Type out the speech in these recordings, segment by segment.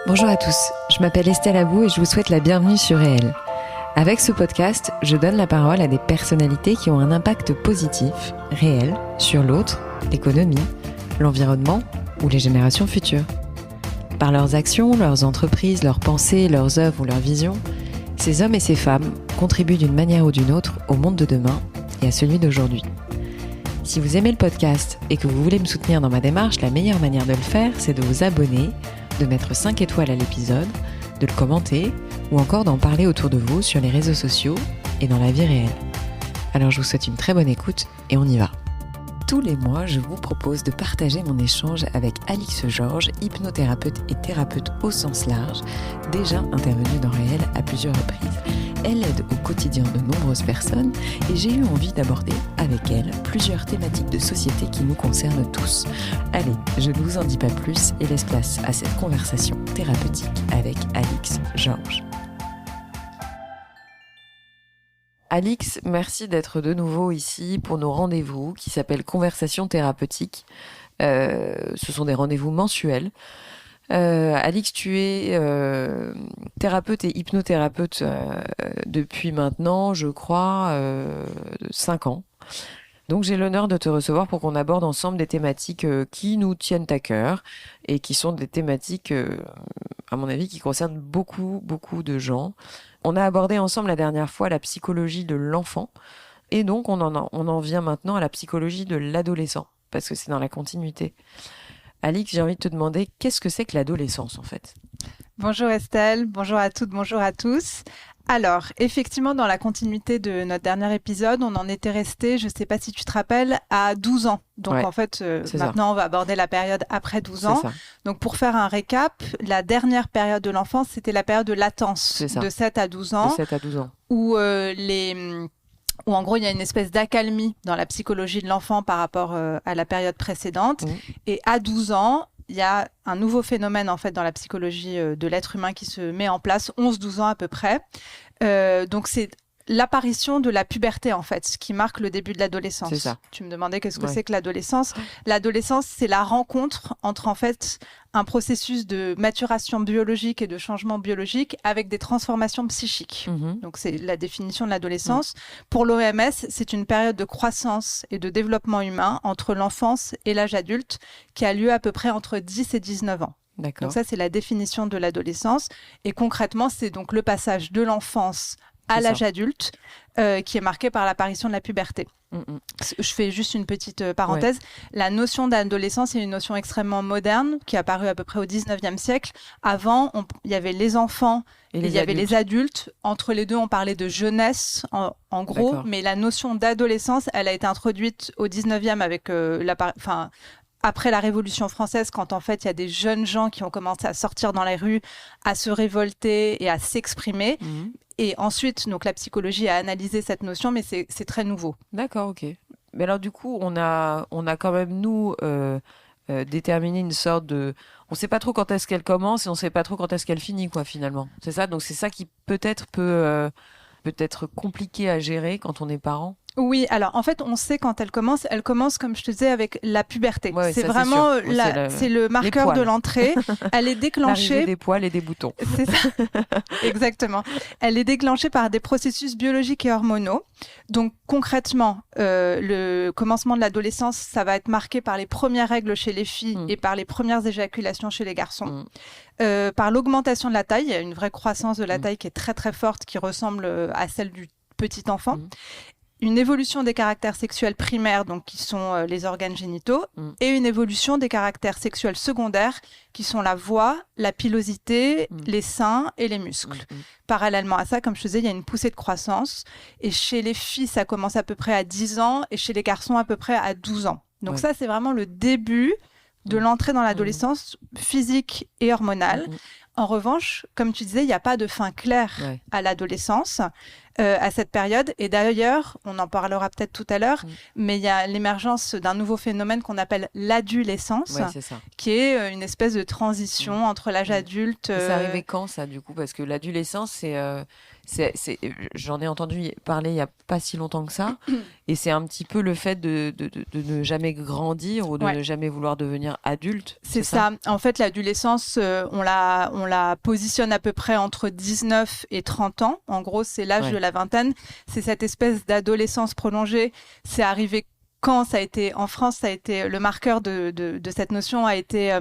Bonjour à tous, je m'appelle Estelle Abou et je vous souhaite la bienvenue sur Réel. Avec ce podcast, je donne la parole à des personnalités qui ont un impact positif, réel, sur l'autre, l'économie, l'environnement ou les générations futures. Par leurs actions, leurs entreprises, leurs pensées, leurs œuvres ou leurs visions, ces hommes et ces femmes contribuent d'une manière ou d'une autre au monde de demain et à celui d'aujourd'hui. Si vous aimez le podcast et que vous voulez me soutenir dans ma démarche, la meilleure manière de le faire, c'est de vous abonner, de mettre 5 étoiles à l'épisode, de le commenter ou encore d'en parler autour de vous sur les réseaux sociaux et dans la vie réelle. Alors je vous souhaite une très bonne écoute et on y va. Tous les mois, je vous propose de partager mon échange avec Alix Georges, hypnothérapeute et thérapeute au sens large, déjà intervenue dans Réel à plusieurs reprises. Elle aide au quotidien de nombreuses personnes et j'ai eu envie d'aborder avec elle plusieurs thématiques de société qui nous concernent tous. Allez, je ne vous en dis pas plus et laisse place à cette conversation thérapeutique avec Alix Georges. Alix, merci d'être de nouveau ici pour nos rendez-vous qui s'appellent Conversations thérapeutiques. Ce sont des rendez-vous mensuels. Alix, tu es thérapeute et hypnothérapeute depuis maintenant, je crois, 5 ans. Donc j'ai l'honneur de te recevoir pour qu'on aborde ensemble des thématiques qui nous tiennent à cœur et qui sont des thématiques, à mon avis, qui concernent beaucoup de gens. On a abordé ensemble la dernière fois la psychologie de l'enfant et donc on en vient maintenant à la psychologie de l'adolescent parce que c'est dans la continuité. Alix, j'ai envie de te demander, qu'est-ce que c'est que l'adolescence en fait ? Bonjour Estelle, bonjour à toutes, bonjour à tous. Alors, effectivement, dans la continuité de notre dernier épisode, on en était resté, je ne sais pas si tu te rappelles, à 12 ans. Donc ouais, en fait, maintenant, on va aborder la période après 12 ans. Ça. Donc pour faire un récap, la dernière période de l'enfance, c'était la période de latence, de 7 à 12 ans. De 7 à 12 ans. Où en gros, il y a une espèce d'accalmie dans la psychologie de l'enfant par rapport à la période précédente. Et à 12 ans, il y a un nouveau phénomène en fait dans la psychologie de l'être humain qui se met en place, 11-12 ans à peu près. Donc c'est l'apparition de la puberté en fait, ce qui marque le début de l'adolescence. C'est ça. Tu me demandais qu'est-ce que c'est que l'adolescence. L'adolescence, c'est la rencontre entre en fait un processus de maturation biologique et de changement biologique avec des transformations psychiques. Donc c'est la définition de l'adolescence. Pour l'OMS, c'est une période de croissance et de développement humain entre l'enfance et l'âge adulte qui a lieu à peu près entre 10 et 19 ans. D'accord. Donc ça, c'est la définition de l'adolescence. Et concrètement, c'est donc le passage de l'enfance à l'âge adulte qui est marqué par l'apparition de la puberté. Je fais juste une petite parenthèse. La notion d'adolescence est une notion extrêmement moderne qui est apparue à peu près au 19e siècle. Avant, il y avait les enfants et il y avait les adultes. Entre les deux, on parlait de jeunesse en gros. D'accord. Mais la notion d'adolescence, elle a été introduite au 19e avec après la Révolution française, quand en fait il y a des jeunes gens qui ont commencé à sortir dans les rues, à se révolter et à s'exprimer. Et ensuite, donc la psychologie a analysé cette notion, mais c'est très nouveau. D'accord, ok. Mais alors du coup, on a quand même nous déterminé une sorte de, on sait pas trop quand est-ce qu'elle commence et on sait pas trop quand est-ce qu'elle finit quoi finalement. C'est ça, donc c'est ça qui peut-être peut être compliqué à gérer quand on est parent. Oui, alors en fait, on sait quand elle commence. Elle commence, comme je te disais, avec la puberté. Ouais, c'est vraiment c'est le marqueur de l'entrée. Elle est déclenchée. L'arrivée des poils et des boutons. C'est ça, exactement. Elle est déclenchée par des processus biologiques et hormonaux. Donc concrètement, le commencement de l'adolescence, ça va être marqué par les premières règles chez les filles et par les premières éjaculations chez les garçons. Par l'augmentation de la taille, il y a une vraie croissance de la taille qui est très très forte, qui ressemble à celle du petit enfant. Une évolution des caractères sexuels primaires, donc qui sont les organes génitaux, et une évolution des caractères sexuels secondaires, qui sont la voix, la pilosité, les seins et les muscles. Parallèlement à ça, comme je te disais, il y a une poussée de croissance. Et chez les filles, ça commence à peu près à 10 ans, et chez les garçons, à peu près à 12 ans. Donc ça, c'est vraiment le début de l'entrée dans l'adolescence physique et hormonale. En revanche, comme tu disais, il n'y a pas de fin claire à l'adolescence, à cette période. Et d'ailleurs, on en parlera peut-être tout à l'heure, mais il y a l'émergence d'un nouveau phénomène qu'on appelle l'adolescence, qui est une espèce de transition entre l'âge adulte. C'est arrivé quand ça, du coup ? Parce que l'adolescence, j'en ai entendu parler il n'y a pas si longtemps que ça. Et c'est un petit peu le fait de ne jamais grandir ou de ne jamais vouloir devenir adulte. C'est ça. En fait, l'adolescence, on la positionne à peu près entre 19 et 30 ans. En gros, c'est l'âge de la vingtaine. C'est cette espèce d'adolescence prolongée. C'est arrivé quand ça a été en France, ça a été le marqueur de cette notion a été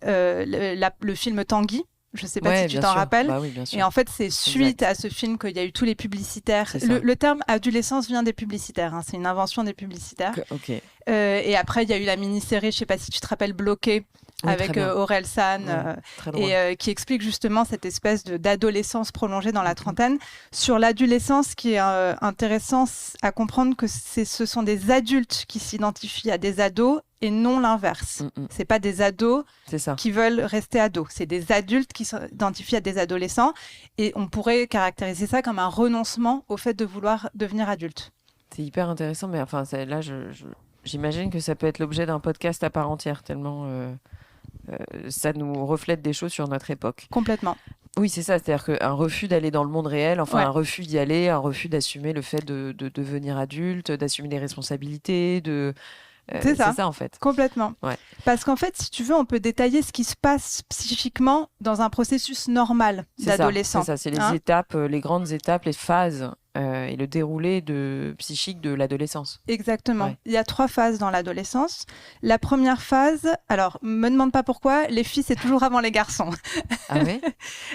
le film Tanguy. Je ne sais pas si tu t'en rappelles. Bah oui, bien sûr. Et en fait, c'est suite à ce film qu'il y a eu tous les publicitaires. Le terme adolescence vient des publicitaires. C'est une invention des publicitaires. Okay. Et après, il y a eu la mini-série, je ne sais pas si tu te rappelles, Bloqué, avec Aurel San, qui explique justement cette espèce d'adolescence prolongée dans la trentaine. Sur l'adolescence, ce qui est intéressant à comprendre, que ce sont des adultes qui s'identifient à des ados et non l'inverse. C'est pas des ados qui veulent rester ados. C'est des adultes qui s'identifient à des adolescents. Et on pourrait caractériser ça comme un renoncement au fait de vouloir devenir adulte. C'est hyper intéressant, mais enfin, là, j'imagine que ça peut être l'objet d'un podcast à part entière, tellement ça nous reflète des choses sur notre époque. Complètement. Oui, c'est ça. C'est-à-dire qu'un refus d'aller dans le monde réel, un refus d'y aller, un refus d'assumer le fait de devenir adulte, d'assumer des responsabilités, c'est ça en fait. Complètement. Ouais. Parce qu'en fait, si tu veux, on peut détailler ce qui se passe psychiquement dans un processus normal d'adolescence. C'est ça, c'est les étapes, les grandes étapes, les phases et le déroulé psychique de l'adolescence. Exactement. Ouais. Il y a 3 phases dans l'adolescence. La première phase, alors, me demande pas pourquoi, les filles, c'est toujours avant les garçons. Ah oui?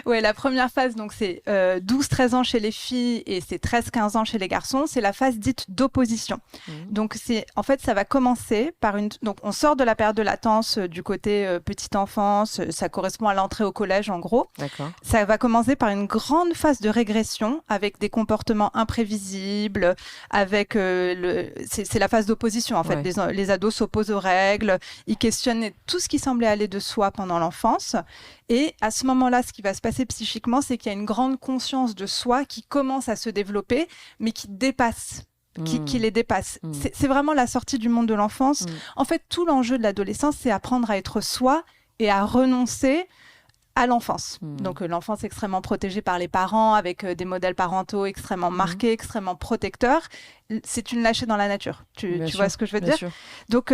Ouais, la première phase, donc c'est 12-13 ans chez les filles et c'est 13-15 ans chez les garçons. C'est la phase dite d'opposition. Donc, en fait, ça va commencer par donc on sort de la période de latence du côté petite enfance. Ça correspond à l'entrée au collège, en gros. D'accord. Ça va commencer par une grande phase de régression avec des comportements imprévisibles, avec c'est la phase d'opposition en fait. Les ados s'opposent aux règles, ils questionnent tout ce qui semblait aller de soi pendant l'enfance. Et à ce moment-là, ce qui va se passer psychiquement, c'est qu'il y a une grande conscience de soi qui commence à se développer, mais qui dépasse. Qui les dépasse. C'est vraiment la sortie du monde de l'enfance. En fait, tout l'enjeu de l'adolescence, c'est apprendre à être soi et à renoncer à l'enfance. Donc l'enfance extrêmement protégée par les parents, avec des modèles parentaux extrêmement marqués, extrêmement protecteurs. C'est une lâchée dans la nature. Tu vois ce que je veux dire? Donc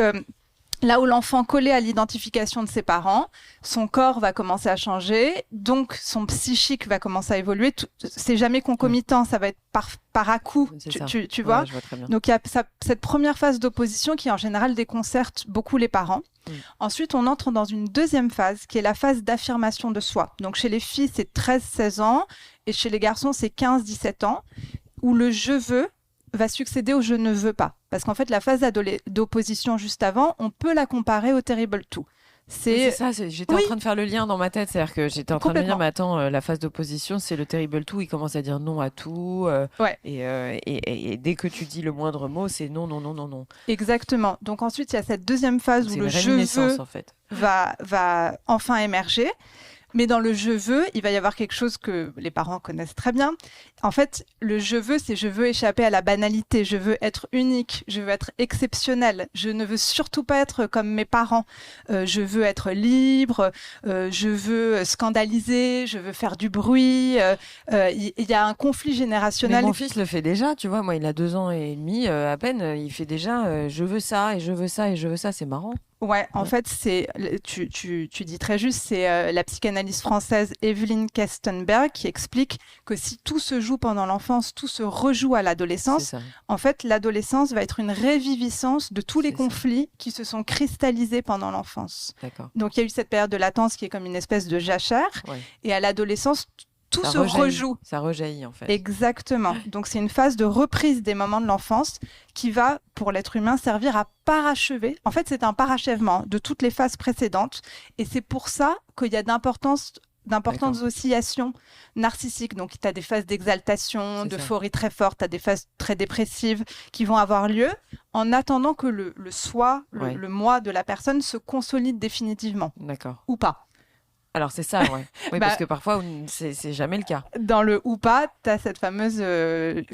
là où l'enfant collé à l'identification de ses parents, son corps va commencer à changer, donc son psychique va commencer à évoluer. C'est jamais concomitant, ça va être par à-coup, tu vois. Je vois très bien. Donc il y a cette première phase d'opposition qui en général déconcerte beaucoup les parents. Ensuite, on entre dans une deuxième phase qui est la phase d'affirmation de soi. Donc chez les filles, c'est 13-16 ans et chez les garçons, c'est 15-17 ans, où le « je veux » va succéder au « je ne veux pas ». Parce qu'en fait, la phase d'opposition juste avant, on peut la comparer au Terrible 2. C'est ça, j'étais en train de faire le lien dans ma tête, c'est-à-dire que j'étais en train de me dire, mais attends, la phase d'opposition, c'est le Terrible 2, il commence à dire non à tout, et dès que tu dis le moindre mot, c'est non, non, non, non, non. Exactement. Donc ensuite, il y a cette deuxième phase où le « je veux » en fait. va enfin émerger. Mais dans le « je veux », il va y avoir quelque chose que les parents connaissent très bien. En fait, le « je veux », c'est « je veux échapper à la banalité, je veux être unique, je veux être exceptionnel, je ne veux surtout pas être comme mes parents, je veux être libre, je veux scandaliser, je veux faire du bruit. Il y a un conflit générationnel. Mais mon fils le fait déjà, tu vois, moi il a 2 ans et demi à peine, il fait déjà je veux ça, et je veux ça, et je veux ça, c'est marrant. Ouais, en fait, tu dis très juste, c'est la psychanalyste française Evelyn Kestenberg qui explique que si tout se joue pendant l'enfance, tout se rejoue à l'adolescence, en fait, l'adolescence va être une réviviscence de tous les conflits qui se sont cristallisés pendant l'enfance. D'accord. Donc, il y a eu cette période de latence qui est comme une espèce de jachère, et à l'adolescence, tout se rejoue. Ça rejaillit, en fait. Exactement. Donc, c'est une phase de reprise des moments de l'enfance qui va, pour l'être humain, servir à parachever. En fait, c'est un parachèvement de toutes les phases précédentes. Et c'est pour ça qu'il y a d'importantes oscillations narcissiques. Donc, tu as des phases d'exaltation, d'euphorie très forte, tu as des phases très dépressives qui vont avoir lieu en attendant que le soi, le moi de la personne se consolide définitivement. D'accord. Ou pas. Alors, c'est ça, oui, parce que parfois, c'est jamais le cas. Dans le ou pas, tu as cette fameuse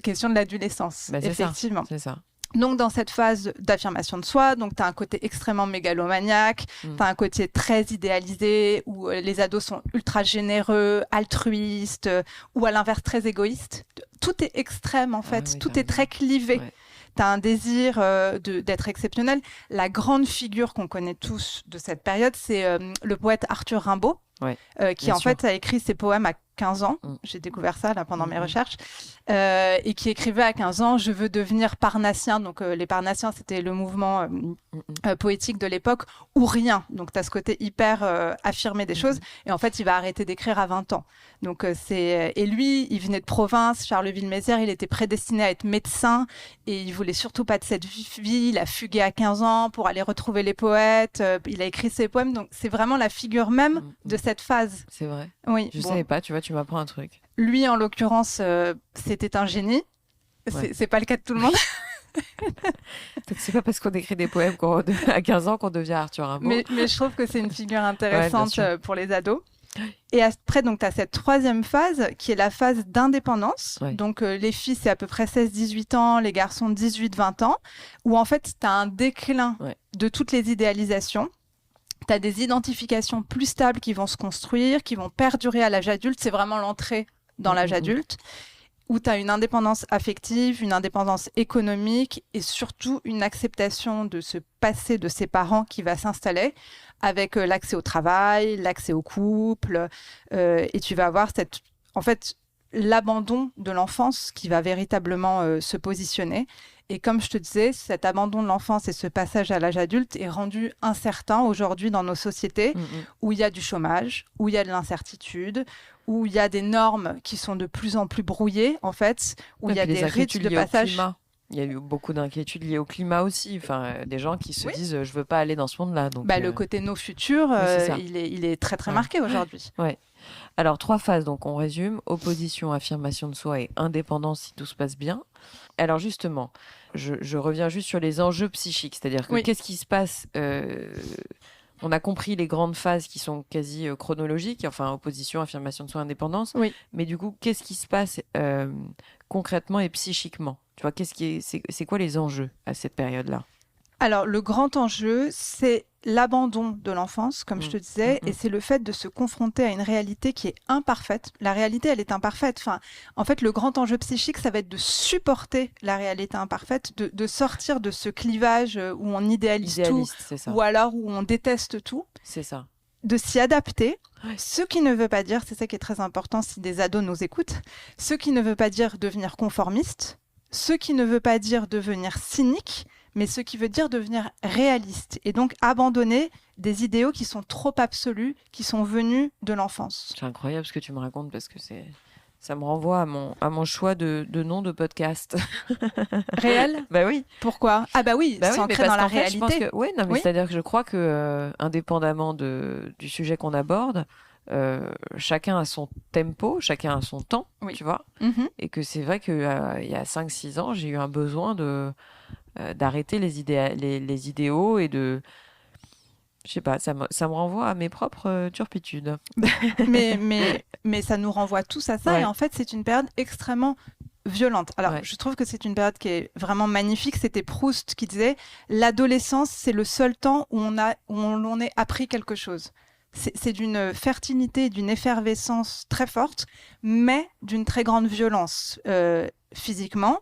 question de l'adolescence. Effectivement. C'est ça. Donc, dans cette phase d'affirmation de soi, donc tu as un côté extrêmement mégalomaniaque, tu as un côté très idéalisé où les ados sont ultra généreux, altruistes, ou à l'inverse très égoïstes. Tout est extrême en fait, tout est très clivé. Ouais. Tu as un désir d'être exceptionnel. La grande figure qu'on connaît tous de cette période, c'est le poète Arthur Rimbaud, qui en fait a écrit ses poèmes à 15 ans. J'ai découvert ça là, pendant mes recherches. Et qui écrivait à 15 ans « Je veux devenir parnassien ». Donc les parnassiens, c'était le mouvement poétique de l'époque, ou rien. Donc tu as ce côté hyper affirmé des choses. Et en fait, il va arrêter d'écrire à 20 ans. Donc, et lui, il venait de province, Charleville-Mézières, il était prédestiné à être médecin et il voulait surtout pas de cette vie. Il a fugué à 15 ans pour aller retrouver les poètes. Il a écrit ses poèmes. Donc c'est vraiment la figure même de cette phase. C'est vrai. Oui. Je savais pas, tu vois, tu m'apprends un truc. Lui, en l'occurrence, c'était un génie. C'est pas le cas de tout le monde. C'est pas parce qu'on écrit des poèmes à 15 ans qu'on devient Arthur Rimbaud. Mais je trouve que c'est une figure intéressante pour les ados. Et après, donc, tu as cette troisième phase qui est la phase d'indépendance. Donc, les filles, c'est à peu près 16-18 ans, les garçons, 18-20 ans, où en fait, tu as un déclin de toutes les idéalisations. Tu as des identifications plus stables qui vont se construire, qui vont perdurer à l'âge adulte. C'est vraiment l'entrée dans l'âge adulte, où tu as une indépendance affective, une indépendance économique et surtout une acceptation de ce passé de ses parents qui va s'installer avec l'accès au travail, l'accès au couple. Et tu vas avoir l'abandon de l'enfance qui va véritablement se positionner. Et comme je te disais, cet abandon de l'enfance et ce passage à l'âge adulte est rendu incertain aujourd'hui dans nos sociétés où il y a du chômage, où il y a de l'incertitude, où il y a des normes qui sont de plus en plus brouillées, en fait, où il y a des rites de passage. Il y a eu beaucoup d'inquiétudes liées au climat aussi. Enfin, des gens qui se disent je veux pas aller dans ce monde-là. Donc, le côté nos futurs, il est très très marqué aujourd'hui. Ouais. Alors 3 phases, donc on résume: opposition, affirmation de soi et indépendance si tout se passe bien. Alors justement, je reviens juste sur les enjeux psychiques, c'est-à-dire que qu'est-ce qui se passe on a compris les grandes phases qui sont quasi chronologiques, enfin opposition, affirmation de soi, indépendance. Mais du coup, qu'est-ce qui se passe concrètement et psychiquement? Tu vois, c'est quoi les enjeux à cette période-là? Alors, le grand enjeu, c'est l'abandon de l'enfance, comme je te disais, et c'est le fait de se confronter à une réalité qui est imparfaite. La réalité, elle est imparfaite. Enfin, en fait, le grand enjeu psychique, ça va être de supporter la réalité imparfaite, de sortir de ce clivage où on idéalise tout, ou alors où on déteste tout. C'est ça. De s'y adapter, ce qui ne veut pas dire, c'est ça qui est très important si des ados nous écoutent, ce qui ne veut pas dire devenir conformiste, ce qui ne veut pas dire devenir cynique, mais ce qui veut dire devenir réaliste et donc abandonner des idéaux qui sont trop absolus, qui sont venus de l'enfance. C'est incroyable ce que tu me racontes parce que ça me renvoie à mon choix de nom de podcast. Réel? Bah oui. Pourquoi? Ah bah oui, c'est ancré dans la réalité. C'est-à-dire que je crois que indépendamment du sujet qu'on aborde, chacun a son tempo, chacun a son temps, tu vois. Et que c'est vrai qu'il y a 5-6 ans, j'ai eu un besoin d'arrêter les idéaux et de... Je sais pas, ça me renvoie à mes propres turpitudes. mais ça nous renvoie tous à ça. Et en fait, c'est une période extrêmement violente. Alors, je trouve que c'est une période qui est vraiment magnifique. C'était Proust qui disait « L'adolescence, c'est le seul temps où on est appris quelque chose ». C'est d'une fertilité, d'une effervescence très forte, mais d'une très grande violence physiquement,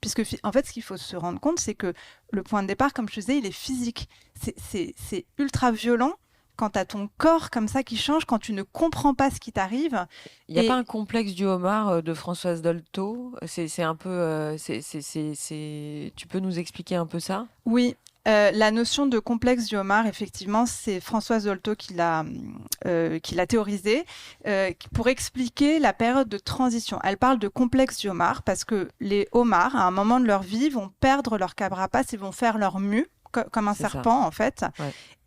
puisque en fait, ce qu'il faut se rendre compte, c'est que le point de départ, comme je disais, il est physique. C'est ultra violent quand tu as ton corps comme ça qui change, quand tu ne comprends pas ce qui t'arrive. Il n'y a pas un complexe du homard de Françoise Dolto? C'est un peu... Tu peux nous expliquer un peu ça? Oui. La notion de complexe du homard, effectivement, c'est Françoise Dolto qui l'a théorisée pour expliquer la période de transition. Elle parle de complexe du homard parce que les homards, à un moment de leur vie, vont perdre leur carapace et vont faire leur mue, comme un serpent, en fait,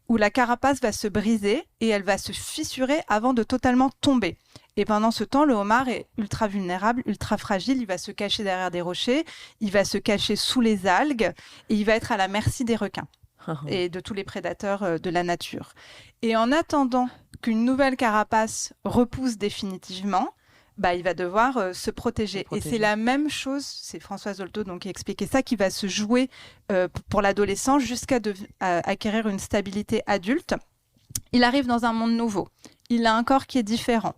où la carapace va se briser et elle va se fissurer avant de totalement tomber. Et pendant ce temps, le homard est ultra vulnérable, ultra fragile. Il va se cacher derrière des rochers, il va se cacher sous les algues et il va être à la merci des requins et de tous les prédateurs de la nature. Et en attendant qu'une nouvelle carapace repousse définitivement, il va devoir se protéger. Et c'est la même chose, c'est Françoise Dolto donc, qui expliquait ça, qui va se jouer pour l'adolescent jusqu'à acquérir une stabilité adulte. Il arrive dans un monde nouveau. Il a un corps qui est différent,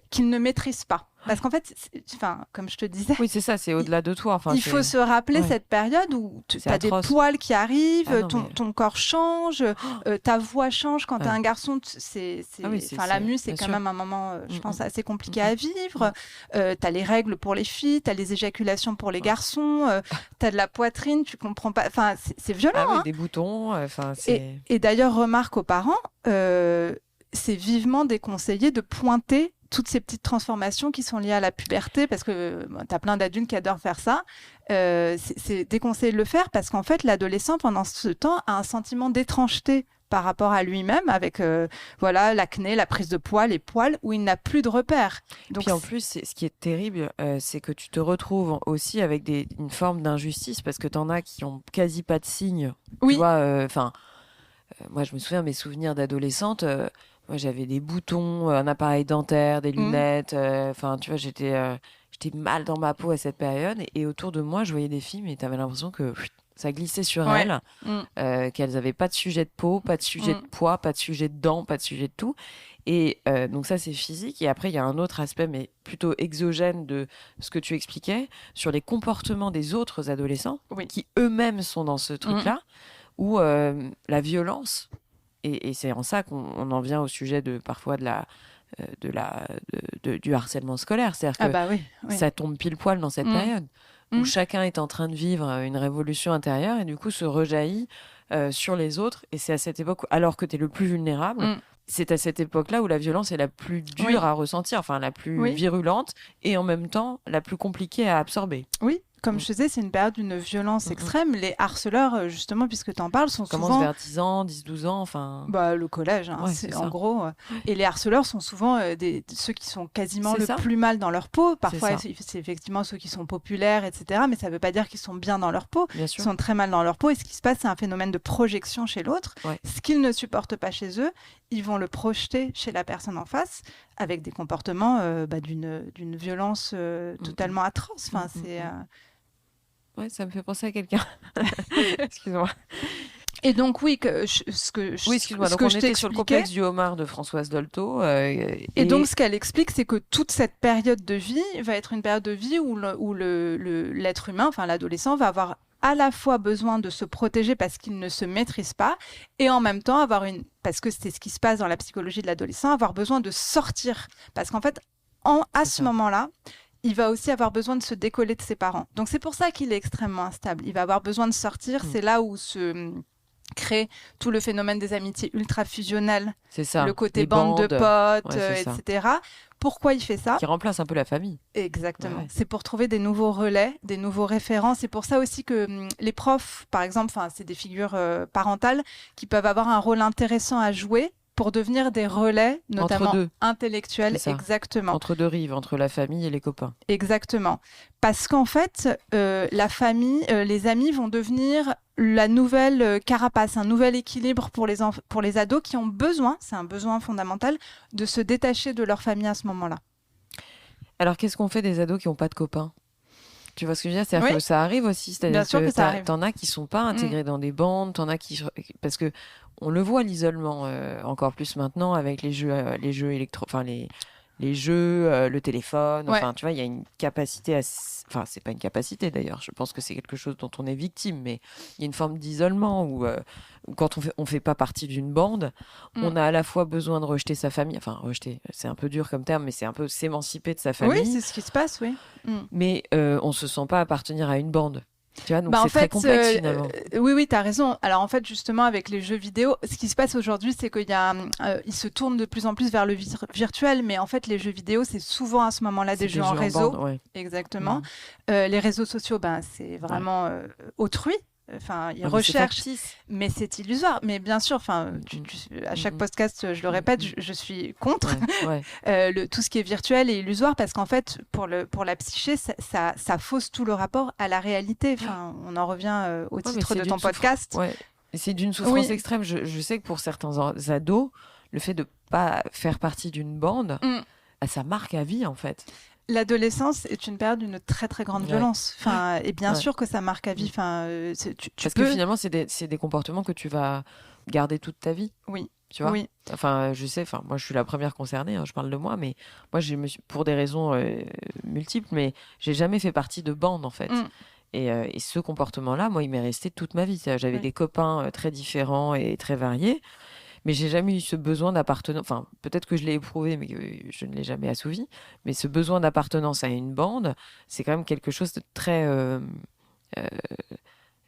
qu'il ne maîtrise pas. Parce qu'en fait, comme je te disais... Oui, c'est ça, c'est au-delà de toi. Il faut se rappeler cette période où tu as des poils qui arrivent, ton corps change, ta voix change. Quand tu es un garçon, la mue, c'est quand même un moment, je pense, assez compliqué à vivre. Tu as les règles pour les filles, tu as les éjaculations pour les garçons, tu as de la poitrine, tu comprends pas... Enfin, c'est violent. Des boutons. Et d'ailleurs, remarque aux parents, c'est vivement déconseillé de pointer toutes ces petites transformations qui sont liées à la puberté, parce que tu as plein d'adultes qui adorent faire ça. C'est déconseillé de le faire parce qu'en fait, l'adolescent, pendant ce temps, a un sentiment d'étrangeté par rapport à lui-même, avec l'acné, la prise de poids, les poils, où il n'a plus de repères. Donc, puis en plus, ce qui est terrible, c'est que tu te retrouves aussi avec une forme d'injustice, parce que tu en as qui ont quasi pas de signes. Oui. Tu vois, moi, je me souviens, mes souvenirs d'adolescente... moi, j'avais des boutons, un appareil dentaire, des lunettes. Tu vois, j'étais mal dans ma peau à cette période. Et autour de moi, je voyais des filles, mais tu avais l'impression que ça glissait sur elles, qu'elles n'avaient pas de sujet de peau, pas de sujet de poids, pas de sujet de dents, pas de sujet de tout. Et donc ça, c'est physique. Et après, il y a un autre aspect, mais plutôt exogène de ce que tu expliquais, sur les comportements des autres adolescents, qui eux-mêmes sont dans ce truc-là, où la violence... Et c'est en ça qu'on en vient au sujet parfois du harcèlement scolaire. C'est-à-dire que ça tombe pile poil dans cette période où chacun est en train de vivre une révolution intérieure et du coup se rejaillit sur les autres. Et c'est à cette époque, alors que tu es le plus vulnérable, c'est à cette époque-là où la violence est la plus dure à ressentir, enfin la plus virulente et en même temps la plus compliquée à absorber. Oui. Comme je disais, c'est une période d'une violence extrême. Les harceleurs, justement, puisque tu en parles, sont souvent... vers 10 ans, 10, 12 ans, enfin... le collège, c'est en gros. Et les harceleurs sont souvent ceux qui sont quasiment plus mal dans leur peau. Parfois, c'est effectivement ceux qui sont populaires, etc. Mais ça ne veut pas dire qu'ils sont bien dans leur peau. Ils sont très mal dans leur peau. Et ce qui se passe, c'est un phénomène de projection chez l'autre. Ce qu'ils ne supportent pas chez eux, ils vont le projeter chez la personne en face avec des comportements d'une violence totalement atroce. Enfin, c'est... Ouais, ça me fait penser à quelqu'un. Excuse-moi. Et donc, excuse-moi. Donc, on était sur le complexe du homard de Françoise Dolto. Et donc, ce qu'elle explique, c'est que toute cette période de vie va être une période de vie où l'être humain, enfin l'adolescent, va avoir à la fois besoin de se protéger parce qu'il ne se maîtrise pas, et en même temps parce que c'est ce qui se passe dans la psychologie de l'adolescent, avoir besoin de sortir. Parce qu'en fait, à ce moment-là, il va aussi avoir besoin de se décoller de ses parents. Donc, c'est pour ça qu'il est extrêmement instable. Il va avoir besoin de sortir. C'est là où se crée tout le phénomène des amitiés ultra-fusionnelles. C'est ça. Le côté bande de potes, etc. Pourquoi il fait ça ? Qui remplace un peu la famille. Exactement. Ouais. C'est pour trouver des nouveaux relais, des nouveaux référents. C'est pour ça aussi que les profs, par exemple, c'est des figures parentales qui peuvent avoir un rôle intéressant à jouer pour devenir des relais, notamment intellectuels. Exactement. Entre deux rives, entre la famille et les copains. Exactement. Parce qu'en fait, la famille, les amis vont devenir la nouvelle carapace, un nouvel équilibre pour les ados qui ont besoin, c'est un besoin fondamental, de se détacher de leur famille à ce moment-là. Alors, qu'est-ce qu'on fait des ados qui n'ont pas de copains ? Tu vois ce que je veux dire ? C'est-à-dire que ça arrive aussi. C'est-à-dire que t'en as qui ne sont pas intégrés dans des bandes, t'en as qui... Parce que on le voit, l'isolement, encore plus maintenant, avec les jeux électro... Enfin, les jeux, le téléphone, enfin, tu vois, il y a une capacité Enfin, c'est pas une capacité, d'ailleurs. Je pense que c'est quelque chose dont on est victime, mais il y a une forme d'isolement où quand on fait pas partie d'une bande, on a à la fois besoin de rejeter sa famille, enfin, rejeter, c'est un peu dur comme terme, mais c'est un peu s'émanciper de sa famille. Oui, c'est ce qui se passe, oui. Mais on se sent pas appartenir à une bande. Tu vois, donc c'est très complexe finalement. Oui, tu as raison. Alors en fait, justement, avec les jeux vidéo, ce qui se passe aujourd'hui, c'est qu'il ils se tournent de plus en plus vers le virtuel, mais en fait, les jeux vidéo, c'est souvent à ce moment-là des jeux en réseau. Bande, Exactement. Les réseaux sociaux, c'est vraiment autrui. Enfin, ils recherchent, mais c'est illusoire. Mais bien sûr, à chaque podcast, je le répète, je suis contre tout ce qui est virtuel et illusoire parce qu'en fait, pour la psyché, ça fausse tout le rapport à la réalité. Enfin, on en revient au titre de ton podcast. C'est d'une souffrance extrême. Je sais que pour certains ados, le fait de pas faire partie d'une bande, ça marque à vie en fait. L'adolescence est une période d'une très très grande violence. Enfin, et bien sûr que ça marque à vie. Enfin, parce que finalement, c'est des comportements que tu vas garder toute ta vie. Oui. Tu vois. Oui. Enfin, je sais. Enfin, moi, je suis la première concernée. Hein, je parle de moi, mais moi, pour des raisons multiples, mais j'ai jamais fait partie de bande en fait. Et ce comportement-là, moi, il m'est resté toute ma vie. J'avais des copains très différents et très variés. Mais j'ai jamais eu ce besoin d'appartenance. Enfin, peut-être que je l'ai éprouvé, mais que je ne l'ai jamais assouvi. Mais ce besoin d'appartenance à une bande, c'est quand même quelque chose de très.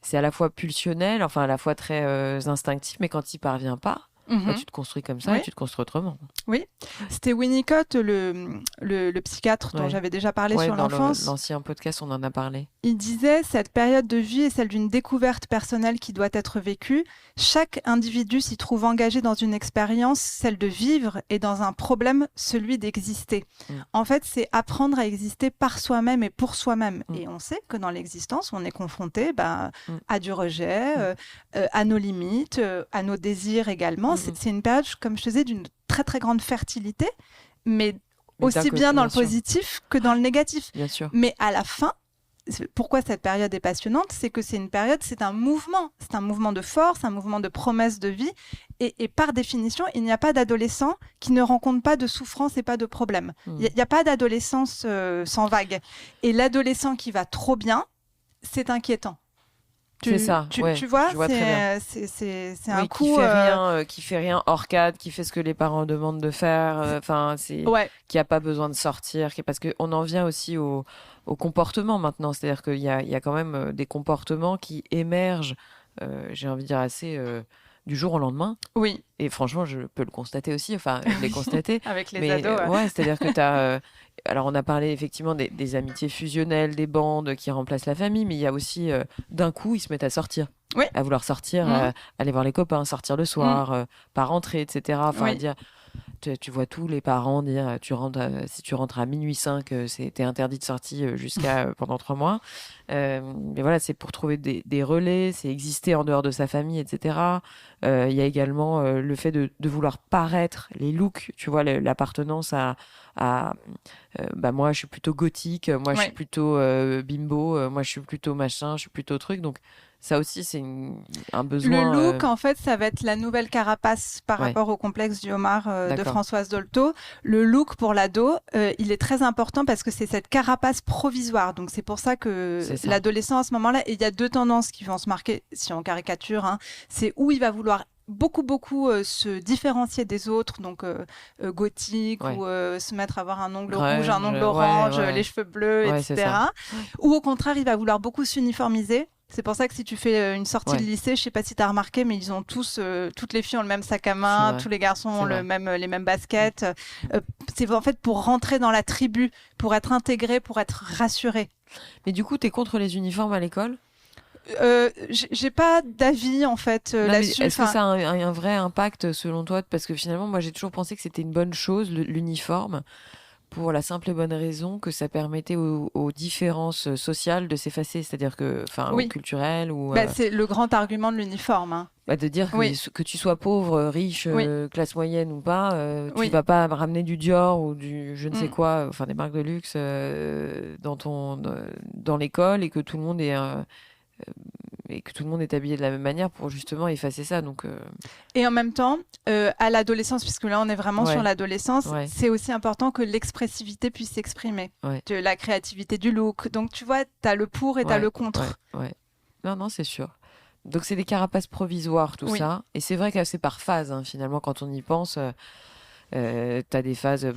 C'est à la fois pulsionnel, enfin à la fois très instinctif, mais quand il parvient pas, tu te construis comme ça et tu te construis autrement. Oui, c'était Winnicott, le psychiatre dont j'avais déjà parlé sur l'enfance. Dans l'ancien podcast, on en a parlé. Il disait, cette période de vie est celle d'une découverte personnelle qui doit être vécue. Chaque individu s'y trouve engagé dans une expérience, celle de vivre, et dans un problème, celui d'exister. En fait, c'est apprendre à exister par soi-même et pour soi-même. Et on sait que dans l'existence, on est confronté à du rejet, à nos limites, à nos désirs également. C'est une période, comme je disais, d'une très très grande fertilité, mais aussi bien dans le positif que dans le négatif. Bien sûr. Mais à la fin, pourquoi cette période est passionnante, c'est que c'est un mouvement de force, un mouvement de promesse de vie, et par définition, il n'y a pas d'adolescent qui ne rencontre pas de souffrance et pas de problème. Il n'y a pas d'adolescence sans vague. Et l'adolescent qui va trop bien, c'est inquiétant. C'est ça, tu vois, c'est un coup qui fait rien hors cadre, qui fait ce que les parents demandent de faire, qui a pas besoin de sortir, parce que on en vient aussi au comportement maintenant, c'est-à-dire qu'il y a quand même des comportements qui émergent, j'ai envie de dire assez du jour au lendemain. Oui. Et franchement, je peux le constater aussi, enfin, je l'ai constaté. Avec les ados. C'est-à-dire que tu as... alors, on a parlé effectivement des amitiés fusionnelles, des bandes qui remplacent la famille, mais il y a aussi, d'un coup, ils se mettent à sortir. Oui. À vouloir sortir, aller voir les copains, sortir le soir, pas rentrer, etc. Enfin, dire... Tu vois tous les parents dire si tu rentres à minuit 5, t'es interdit de sortie jusqu'à pendant 3 mois. Mais voilà, c'est pour trouver des relais, c'est exister en dehors de sa famille, etc. Il y a également le fait de vouloir paraître, les looks, tu vois, l'appartenance à moi je suis plutôt gothique, moi je suis plutôt bimbo, moi je suis plutôt machin, je suis plutôt truc. Donc ça aussi, c'est un besoin. Le look, en fait, ça va être la nouvelle carapace par rapport au complexe du homard de Françoise Dolto. Le look pour l'ado, il est très important parce que c'est cette carapace provisoire. Donc, c'est pour ça que l'adolescent, à ce moment-là, et il y a 2 tendances qui vont se marquer, si on caricature, c'est où il va vouloir beaucoup se différencier des autres, donc gothique, ou se mettre à avoir un ongle rouge, un ongle orange, les cheveux bleus, etc. Ou au contraire, il va vouloir beaucoup s'uniformiser. C'est pour ça que si tu fais une sortie de lycée, je sais pas si tu as remarqué, mais ils ont tous, toutes les filles ont le même sac à main, tous les garçons ont les mêmes baskets. C'est en fait pour rentrer dans la tribu, pour être intégré, pour être rassuré. Mais du coup, tu es contre les uniformes à l'école ? J'ai pas d'avis en fait là-dessus. Est-ce que ça a un vrai impact selon toi ? Parce que finalement, moi j'ai toujours pensé que c'était une bonne chose, l'uniforme, pour la simple et bonne raison que ça permettait aux différences sociales de s'effacer, c'est-à-dire que, ou culturelles. C'est le grand argument de l'uniforme. De dire que tu sois pauvre, riche, classe moyenne ou pas, tu vas pas ramener du Dior ou du je ne sais quoi, enfin des marques de luxe dans l'école, et que tout le monde est habillé de la même manière pour justement effacer ça. Donc, Et en même temps, à l'adolescence, puisque là on est vraiment sur l'adolescence, c'est aussi important que l'expressivité puisse s'exprimer, de la créativité du look. Donc tu vois, tu as le pour et tu as le contre. Non, c'est sûr. Donc c'est des carapaces provisoires, tout ça. Et c'est vrai que c'est par phase, finalement, quand on y pense. T'as des phases,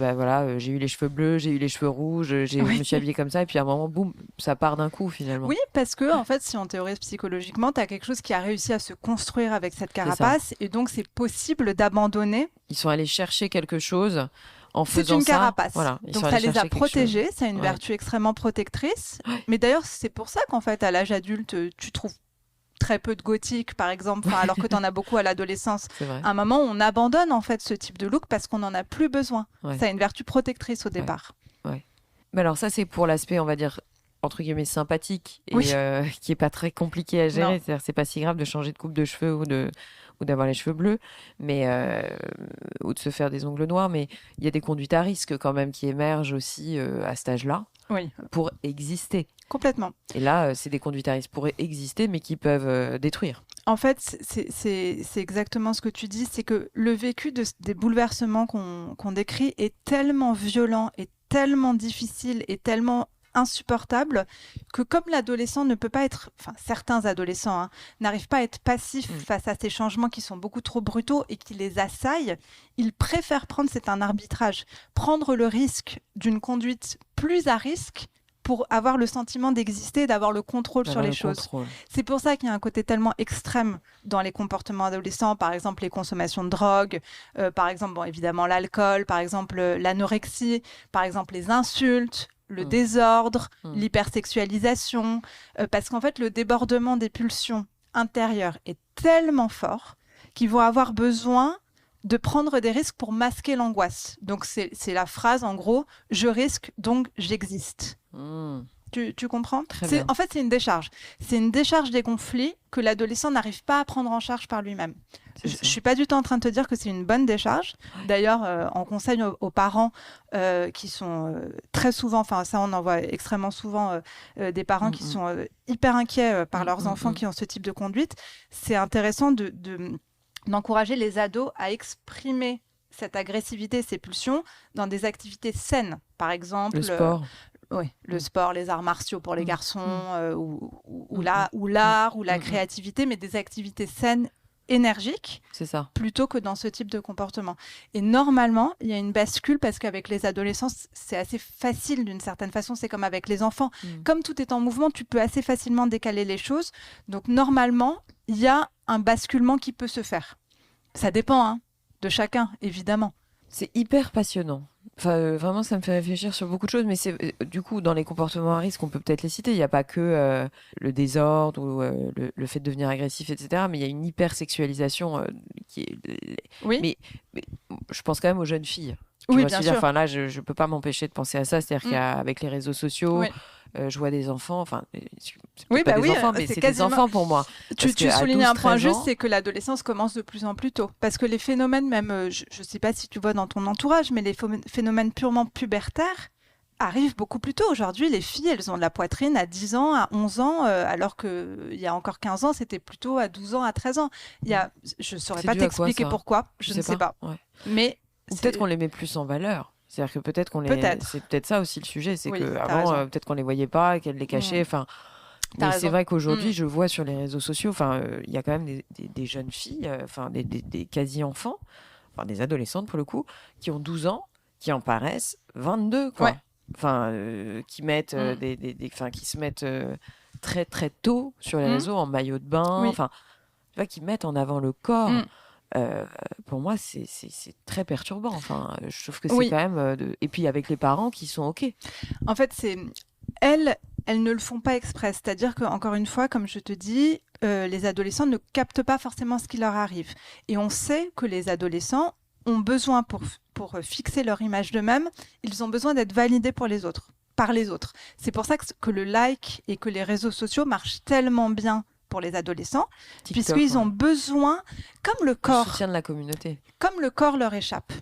j'ai eu les cheveux bleus, j'ai eu les cheveux rouges, je me suis habillée comme ça, et puis à un moment, boum, ça part d'un coup finalement. Oui, parce que en fait, si on théorise psychologiquement, t'as quelque chose qui a réussi à se construire avec cette carapace, et donc c'est possible d'abandonner. Ils sont allés chercher quelque chose en faisant ça. C'est une carapace. Voilà, donc ça les a protégés, ça a une vertu extrêmement protectrice. Mais d'ailleurs, c'est pour ça qu'en fait, à l'âge adulte, tu trouves très peu de gothique, par exemple, alors que tu en as beaucoup à l'adolescence. À un moment, on abandonne en fait ce type de look parce qu'on n'en a plus besoin. Ça a une vertu protectrice au départ. Mais alors ça, c'est pour l'aspect, on va dire, entre guillemets, sympathique, et qui est pas très compliqué à gérer. C'est-à-dire, c'est pas si grave de changer de coupe de cheveux ou d'avoir les cheveux bleus, mais ou de se faire des ongles noirs. Mais il y a des conduites à risque quand même qui émergent aussi à cet âge-là pour exister. Complètement. Et là, c'est des conduites à risque pour exister, mais qui peuvent détruire. En fait, c'est exactement ce que tu dis, c'est que le vécu des bouleversements qu'on décrit est tellement violent, et tellement difficile, et tellement insupportable que comme l'adolescent ne peut pas être, enfin certains adolescents n'arrivent pas à être passifs face à ces changements qui sont beaucoup trop brutaux et qui les assaillent, ils préfèrent c'est un arbitrage, prendre le risque d'une conduite plus à risque pour avoir le sentiment d'exister, d'avoir le contrôle sur les choses. C'est pour ça qu'il y a un côté tellement extrême dans les comportements adolescents, par exemple les consommations de drogue, par exemple évidemment l'alcool, par exemple l'anorexie, par exemple les insultes, le désordre, l'hypersexualisation, parce qu'en fait le débordement des pulsions intérieures est tellement fort qu'ils vont avoir besoin de prendre des risques pour masquer l'angoisse. Donc c'est la phrase en gros, je risque donc j'existe. Tu comprends ? En fait, c'est une décharge. C'est une décharge des conflits que l'adolescent n'arrive pas à prendre en charge par lui-même. Je ne suis pas du tout en train de te dire que c'est une bonne décharge. D'ailleurs, on conseille aux parents qui sont très souvent, enfin ça on en voit extrêmement souvent, des parents qui sont hyper inquiets par leurs enfants qui ont ce type de conduite. C'est intéressant d'encourager les ados à exprimer cette agressivité, ces pulsions, dans des activités saines. Par exemple, le sport. Le sport, les arts martiaux pour les garçons, ou l'art, ou la créativité, mais des activités saines, énergiques, c'est ça. Plutôt que dans ce type de comportement. Et normalement, il y a une bascule parce qu'avec les adolescents, c'est assez facile d'une certaine façon, c'est comme avec les enfants. Comme tout est en mouvement, tu peux assez facilement décaler les choses. Donc normalement, il y a un basculement qui peut se faire. Ça dépend de chacun, évidemment. C'est hyper passionnant. Enfin, vraiment, ça me fait réfléchir sur beaucoup de choses. Mais c'est du coup, dans les comportements à risque, on peut peut-être les citer. Il n'y a pas que le désordre ou le fait de devenir agressif, etc. Mais il y a une hypersexualisation qui est... Mais je pense quand même aux jeunes filles. Oui, bien sûr. Enfin, là, je ne peux pas m'empêcher de penser à ça. C'est-à-dire qu'avec les réseaux sociaux... je vois des enfants, enfin, c'est pas des enfants, mais c'est quasiment... des enfants pour moi. Tu soulignes un point juste, c'est que l'adolescence commence de plus en plus tôt. Parce que les phénomènes, même, je ne sais pas si tu vois dans ton entourage, mais les phénomènes purement pubertaires arrivent beaucoup plus tôt. Aujourd'hui, les filles, elles ont de la poitrine à 10 ans, à 11 ans, alors qu'il y a encore 15 ans, c'était plutôt à 12 ans, à 13 ans. Je ne saurais pas t'expliquer pourquoi, je ne sais pas. Ouais. Mais peut-être qu'on les met plus en valeur. C'est-à-dire que peut-être c'est peut-être ça aussi le sujet, c'est qu'avant, peut-être qu'on les voyait pas, qu'elles les cachaient. Enfin, mais c'est vrai qu'aujourd'hui, je vois sur les réseaux sociaux, enfin, il y a quand même des jeunes filles, enfin, des quasi-enfants, enfin, des adolescentes pour le coup, qui ont 12 ans, qui en paraissent 22, quoi. Ouais. Enfin, qui mettent qui se mettent très très tôt sur les réseaux en maillot de bain, enfin, tu vois, qui mettent en avant le corps. Pour moi, c'est très perturbant. Enfin, je trouve que c'est quand même... Et puis avec les parents qui sont OK. En fait, elles ne le font pas exprès. C'est-à-dire qu'encore une fois, comme je te dis, les adolescents ne captent pas forcément ce qui leur arrive. Et on sait que les adolescents ont besoin, pour fixer leur image d'eux-mêmes, ils ont besoin d'être validés par les autres. C'est pour ça que le like et que les réseaux sociaux marchent tellement bien pour les adolescents, puisqu'ils ont besoin, comme le corps... Le soutien de la communauté. Comme le corps leur échappe.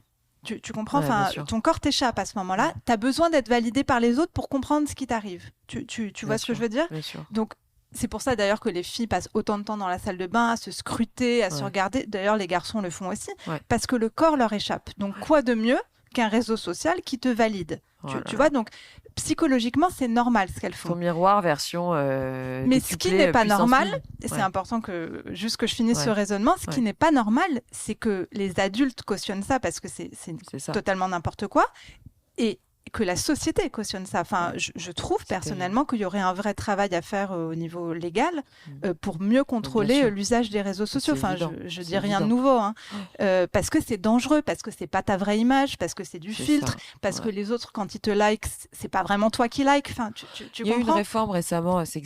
Tu comprends, ton corps t'échappe à ce moment-là. Tu as besoin d'être validé par les autres pour comprendre ce qui t'arrive. Tu vois ce que je veux dire ? Bien sûr. Donc, c'est pour ça d'ailleurs que les filles passent autant de temps dans la salle de bain à se scruter, à se regarder. D'ailleurs, les garçons le font aussi, parce que le corps leur échappe. Donc, quoi de mieux qu'un réseau social qui te valide ? Tu vois, donc psychologiquement, c'est normal ce qu'elles font. Ton miroir version mais ce qui n'est pas normal, et c'est important que je finisse ce raisonnement, ce qui n'est pas normal, c'est que les adultes cautionnent ça parce que c'est totalement n'importe quoi, et que la société cautionne ça. Enfin, je trouve personnellement qu'il y aurait un vrai travail à faire au niveau légal pour mieux contrôler l'usage des réseaux sociaux. Enfin, je dis rien de nouveau, parce que c'est dangereux, parce que c'est pas ta vraie image, parce que c'est du filtre, parce que les autres, quand ils te likent, c'est pas vraiment toi qui like. Enfin, tu Il y a eu une réforme récemment, c'est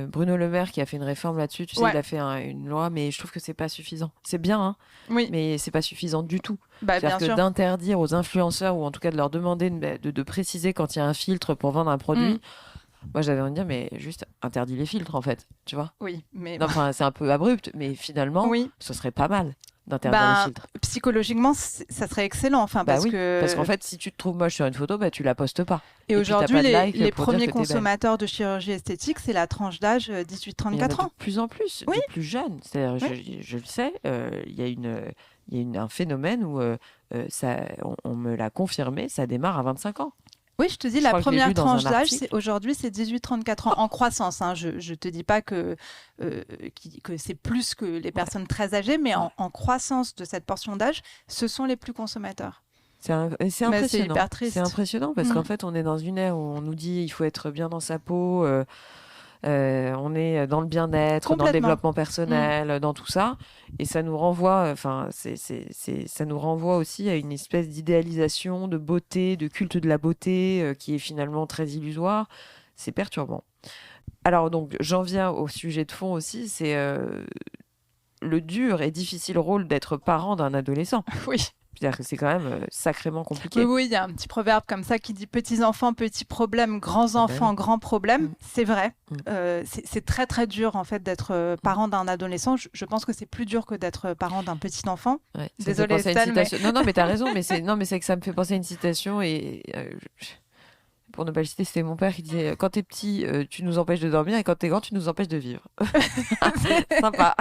Bruno Le Maire qui a fait une réforme là-dessus. Tu sais, il a fait une loi, mais je trouve que c'est pas suffisant. C'est bien, mais c'est pas suffisant du tout. C'est-à-dire que d'interdire aux influenceurs, ou en tout cas de leur demander de préciser quand il y a un filtre pour vendre un produit, moi j'avais envie de dire, mais juste interdis les filtres en fait, tu vois. Oui, mais Non, enfin, c'est un peu abrupt, mais finalement, oui. ce serait pas mal d'interdire les filtres. Psychologiquement, ça serait excellent. Enfin, Bah parce oui, que... parce qu'en fait, si tu te trouves moche sur une photo, tu la postes pas. Et puis, t'as aujourd'hui, pas de like les pour dire premiers que t'es belle. consommateurs de chirurgie esthétique, c'est la tranche d'âge Mais il y en a 18-34 ans. de plus en plus, Oui. de plus jeunes. C'est-à-dire, Oui. je le sais, il y a un phénomène où on me l'a confirmé, ça démarre à 25 ans. Oui, je te dis, Je la crois que je l'ai première lu dans tranche un d'âge, article. aujourd'hui, c'est 18-34 ans en croissance. Hein. Je ne te dis pas que c'est plus que les personnes très âgées, mais en croissance de cette portion d'âge, ce sont les plus consommateurs. C'est Mais c'est impressionnant. hyper triste. C'est impressionnant parce Mm. qu'en fait, on est dans une ère où on nous dit il faut être bien dans sa peau, on est dans le bien-être, dans le Complètement. développement personnel, dans tout ça. Et ça nous renvoie, ça nous renvoie aussi à une espèce d'idéalisation de beauté, de culte de la beauté qui est finalement très illusoire. C'est perturbant. Alors donc, j'en viens au sujet de fond aussi, c'est le dur et difficile rôle d'être parent d'un adolescent. Oui. C'est-à-dire que c'est quand même sacrément compliqué. Oui, il y a un petit proverbe comme ça qui dit petits enfants, petits problèmes, grands enfants, grands problèmes. Mm. C'est vrai. Mm. C'est très très dur en fait d'être parent d'un adolescent. Je pense que c'est plus dur que d'être parent d'un petit enfant. Ouais, Désolée Estelle, mais... Non, mais t'as raison, mais c'est que ça me fait penser à une citation et pour ne pas le citer, c'était mon père qui disait quand t'es petit, tu nous empêches de dormir et quand t'es grand, tu nous empêches de vivre. Sympa.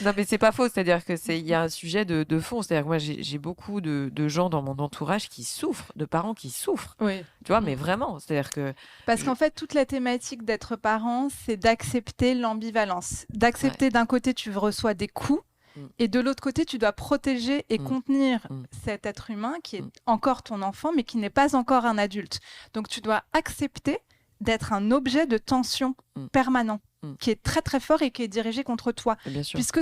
Non, mais c'est pas faux, c'est-à-dire que il y a un sujet de fond, c'est-à-dire que moi j'ai beaucoup de gens dans mon entourage qui souffrent, de parents qui souffrent. Oui. Tu vois, mais vraiment, c'est-à-dire que parce qu'en fait toute la thématique d'être parent, c'est d'accepter l'ambivalence, d'accepter d'un côté tu reçois des coups. Et de l'autre côté, tu dois protéger et contenir cet être humain qui est encore ton enfant, mais qui n'est pas encore un adulte. Donc, tu dois accepter d'être un objet de tension permanent, qui est très très fort et qui est dirigé contre toi. Puisque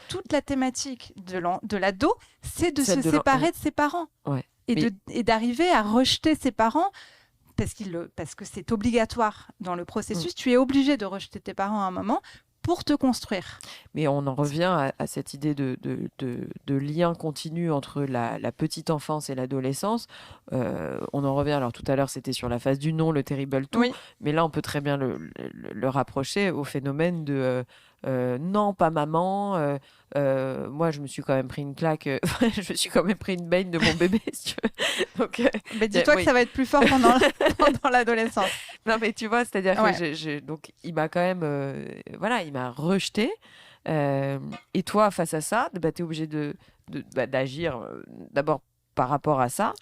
toute la thématique de l'ado, c'est de se séparer de ses parents. Ouais. Et d'arriver à rejeter ses parents. Parce que c'est obligatoire dans le processus. Tu es obligé de rejeter tes parents à un moment pour te construire. Mais on en revient à cette idée de lien continu entre la petite enfance et l'adolescence. On en revient, alors tout à l'heure c'était sur la phase du non, le terrible tout, mais là on peut très bien le rapprocher au phénomène de non, pas maman, moi je me suis quand même pris une claque, je me suis quand même pris une baigne de mon bébé. Si tu veux. Donc, mais dis-toi que ça va être plus fort pendant l'adolescence. Non mais tu vois, c'est-à-dire que donc il m'a quand même, il m'a rejeté. Et toi, face à ça, tu es obligé d'agir d'abord par rapport à ça,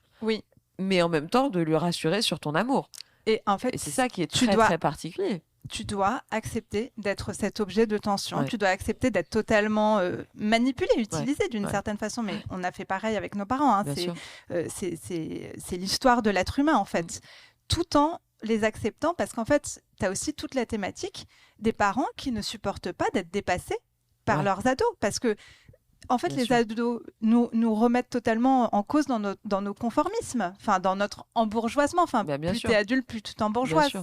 mais en même temps de lui rassurer sur ton amour. Et en fait, c'est ça qui est très particulier. Tu dois accepter d'être cet objet de tension. Tu dois accepter d'être totalement manipulé, utilisé d'une certaine façon. Mais on a fait pareil avec nos parents. Hein. C'est l'histoire de l'être humain, en fait. Tout en les acceptant, parce qu'en fait, tu as aussi toute la thématique des parents qui ne supportent pas d'être dépassés par leurs ados. Parce que, en fait, les ados nous remettent totalement en cause dans nos conformismes, dans notre embourgeoisement. Plus tu es adulte, plus tu t'embourgeoises.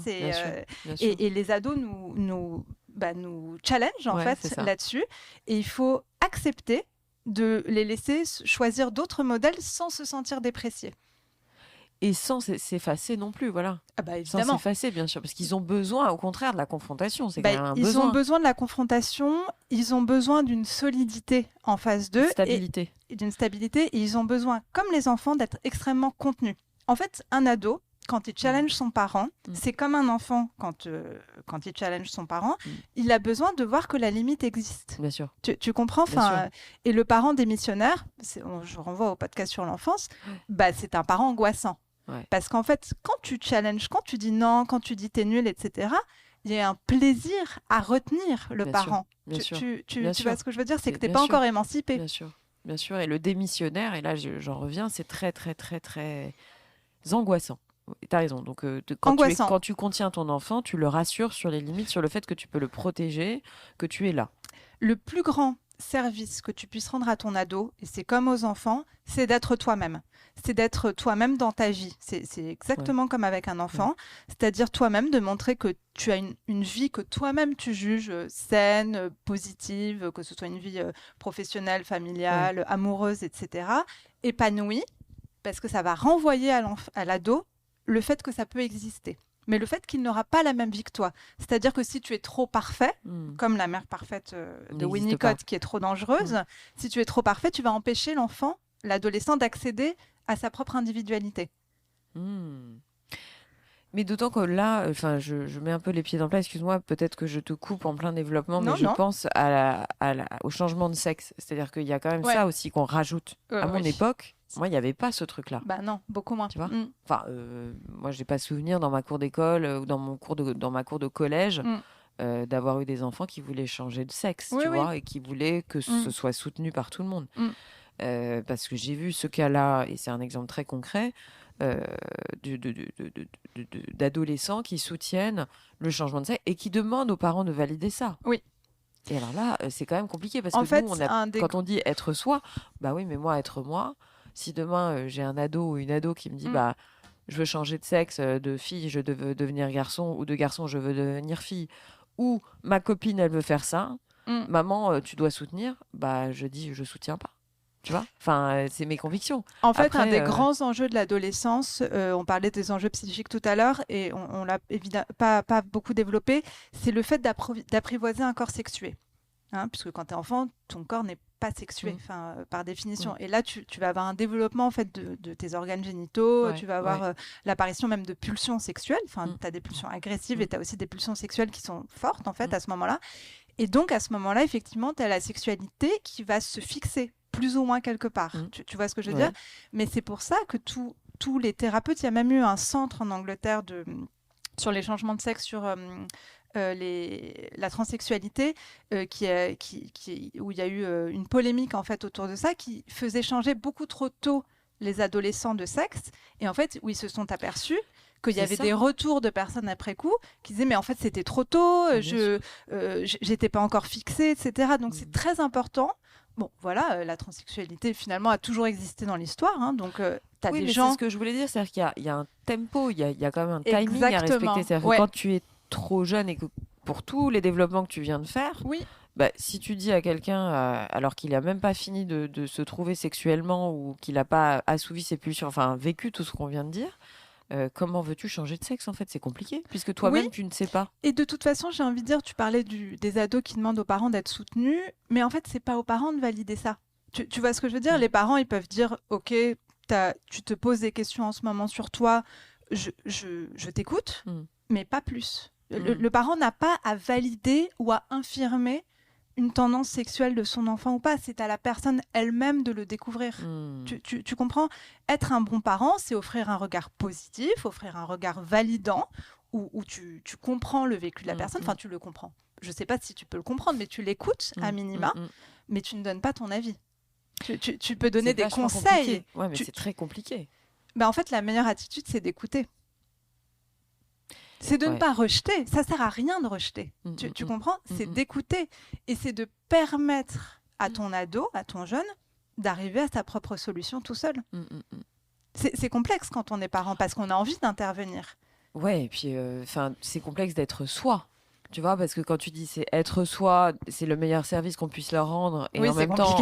Et les ados nous challengent, en fait, là-dessus. Et il faut accepter de les laisser choisir d'autres modèles sans se sentir dépréciés. Et sans s'effacer non plus, voilà. Ah bah évidemment. Sans s'effacer, bien sûr, parce qu'ils ont besoin, au contraire, de la confrontation. C'est quand même un ils besoin. ont besoin de la confrontation, ils ont besoin d'une solidité en face d'eux. D'une stabilité. Et ils ont besoin, comme les enfants, d'être extrêmement contenus. En fait, un ado, quand il challenge son parent, c'est comme un enfant quand il challenge son parent, il a besoin de voir que la limite existe. Bien sûr. Tu comprends, et le parent démissionnaire, je renvoie au podcast sur l'enfance, c'est un parent angoissant. Parce qu'en fait, quand tu challenges, quand tu dis non, quand tu dis t'es nul, etc., il y a un plaisir à retenir le parent. Tu vois ce que je veux dire, c'est que t'es pas encore émancipé. Bien sûr. Et le démissionnaire, et là j'en reviens, c'est très très très très angoissant. T'as raison. Donc quand tu contiens ton enfant, tu le rassures sur les limites, sur le fait que tu peux le protéger, que tu es là. Le plus grand service que tu puisses rendre à ton ado, et c'est comme aux enfants, c'est d'être toi-même. C'est d'être toi-même dans ta vie. C'est exactement comme avec un enfant. C'est-à-dire toi-même, de montrer que tu as une vie que toi-même tu juges saine, positive, que ce soit une vie professionnelle, familiale, amoureuse, etc. Épanouie, parce que ça va renvoyer à l'ado le fait que ça peut exister. mais le fait qu'il n'aura pas la même vie que toi. C'est-à-dire que si tu es trop parfait, comme la mère parfaite de Winnicott qui est trop dangereuse, si tu es trop parfait, tu vas empêcher l'enfant, l'adolescent, d'accéder à sa propre individualité. Mais d'autant que là, je mets un peu les pieds dans le plat, excuse-moi, peut-être que je te coupe en plein développement, mais je pense au changement de sexe. C'est-à-dire qu'il y a quand même ça aussi qu'on rajoute. À mon époque, moi, il n'y avait pas ce truc-là. Bah non, beaucoup moins. Tu vois Enfin, moi, je n'ai pas souvenir dans ma cour d'école ou dans ma cour de collège d'avoir eu des enfants qui voulaient changer de sexe, tu vois, et qui voulaient que ce soit soutenu par tout le monde. Parce que j'ai vu ce cas-là, et c'est un exemple très concret, d'adolescents qui soutiennent le changement de sexe et qui demandent aux parents de valider ça. Oui. Et alors là, c'est quand même compliqué parce que nous, quand on dit être soi, bah oui, mais moi, être moi, si demain j'ai un ado ou une ado qui me dit bah je veux changer de sexe, de fille, je veux devenir garçon, ou de garçon, je veux devenir fille, ou ma copine, elle veut faire ça, maman, tu dois soutenir, bah je dis je soutiens pas. Tu vois, c'est mes convictions. En fait, un des grands enjeux de l'adolescence, on parlait des enjeux psychiques tout à l'heure et on l'a évidemment pas beaucoup développé, c'est le fait d'apprivoiser un corps sexué. Puisque quand tu es enfant, ton corps n'est pas sexué, par définition. Et là, tu vas avoir un développement en fait, de tes organes génitaux, tu vas avoir l'apparition même de pulsions sexuelles. Tu as des pulsions agressives et tu as aussi des pulsions sexuelles qui sont fortes en fait, à ce moment-là. Et donc, à ce moment-là, effectivement, tu as la sexualité qui va se fixer plus ou moins quelque part. Tu vois ce que je veux dire ? Mais c'est pour ça que tous les thérapeutes, il y a même eu un centre en Angleterre sur les changements de sexe, sur la transsexualité, où il y a eu une polémique en fait autour de ça, qui faisait changer beaucoup trop tôt les adolescents de sexe, et en fait où ils se sont aperçus qu'il y avait des retours de personnes après coup qui disaient mais en fait c'était trop tôt, j'étais pas encore fixée, etc. Donc c'est très important. Bon, voilà, la transsexualité finalement a toujours existé dans l'histoire, donc tu as des gens... c'est ce que je voulais dire, c'est-à-dire qu'il y a un tempo, il y a quand même un timing à respecter. C'est-à-dire que quand tu es trop jeune et que pour tous les développements que tu viens de faire, si tu dis à quelqu'un, alors qu'il n'a même pas fini de se trouver sexuellement ou qu'il n'a pas assouvi ses pulsions, enfin vécu tout ce qu'on vient de dire, comment veux-tu changer de sexe en fait ? C'est compliqué puisque toi-même tu ne sais pas. Et de toute façon, j'ai envie de dire, tu parlais des ados qui demandent aux parents d'être soutenus, mais en fait, c'est pas aux parents de valider ça. Tu vois ce que je veux dire ? Les parents, ils peuvent dire, ok, tu te poses des questions en ce moment sur toi, je t'écoute, mais pas plus. Le parent n'a pas à valider ou à infirmer une tendance sexuelle de son enfant ou pas, c'est à la personne elle-même de le découvrir. Tu comprends ? Être un bon parent, c'est offrir un regard positif, offrir un regard validant, où tu comprends le vécu de la personne, enfin tu le comprends. Je ne sais pas si tu peux le comprendre, mais tu l'écoutes à minima, mais tu ne donnes pas ton avis. Tu peux donner des conseils. Ouais, mais c'est très compliqué. En fait, la meilleure attitude, c'est d'écouter. C'est de ne pas rejeter. Ça sert à rien de rejeter. Tu comprends ? C'est d'écouter. Et c'est de permettre à ton ado, à ton jeune, d'arriver à sa propre solution tout seul. C'est complexe quand on est parent, parce qu'on a envie d'intervenir. Ouais, et puis c'est complexe d'être soi. Tu vois, parce que quand tu dis c'est être soi, c'est le meilleur service qu'on puisse leur rendre. Et en même temps,